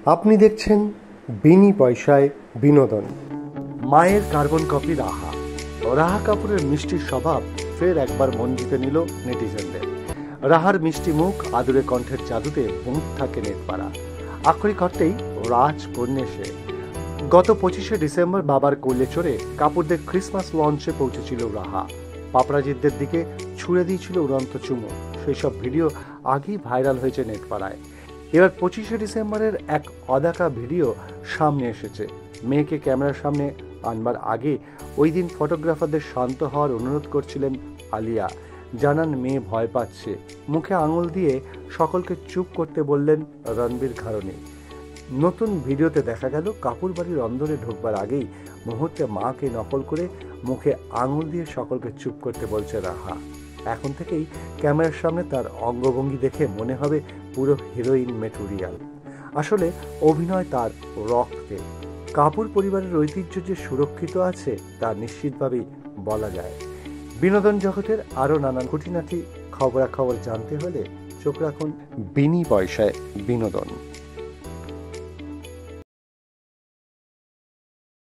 আপনি দেখছেন বিনি পয়সায় বিনোদন। মায়ের কার্বন কপি রাহা। রাহা কাপুরের মিষ্টির স্বভাব ফের একবার মন জিতে নিল নেটিজেনদের। রাহার মিষ্টি মুখ, আদুরে কণ্ঠের জাদুতে মুখ থাকে নেটপাড়া। আক্ষরিক অর্থেই রাজকন্যা সে। গত 25শে ডিসেম্বর বাবার কোলে চড়ে কাপুরদের ক্রিসমাস লঞ্চে পৌঁছেছিল রাহা। পাপড়াজিদের দিকে ছুড়ে দিয়েছিল উড়ন্ত চুমো। সেই সব ভিডিও আগেই ভাইরাল হয়েছে নেটপাড়ায়। এবার 25শে ডিসেম্বরের এক অদেখা ভিডিও সামনে এসেছে। মেয়েকে ক্যামেরার সামনে আনবার আগে ওই দিন ফটোগ্রাফারদের শান্ত হওয়ার অনুরোধ করছিলেন আলিয়া। জানান মেয়ে ভয় পাচ্ছে। মুখে আঙুল দিয়ে সকলকে চুপ করতে বললেন রণবীর ঘারণী। নতুন ভিডিওতে দেখা গেল কাপুর বাড়ির অন্দরে ঢোকবার আগেই মুহূর্তে মাকে নকল করে মুখে আঙুল দিয়ে সকলকে চুপ করতে বলছে রাহা। এখন থেকেই ক্যামেরার সামনে তার অঙ্গভঙ্গি দেখে মনে হবে পুরো হিরোইন মেটেরিয়াল। আসলে অভিনয় তার রক্তে। কাপুর পরিবারের ঐতিহ্য যে সুরক্ষিত আছে তা নিশ্চিতভাবেই বলা যায়। বিনোদন জগতের আরও নানান খুঁটিনাটি খবরাখবর জানতে হলে চোখ রাখুন বিনি পয়সায় বিনোদন।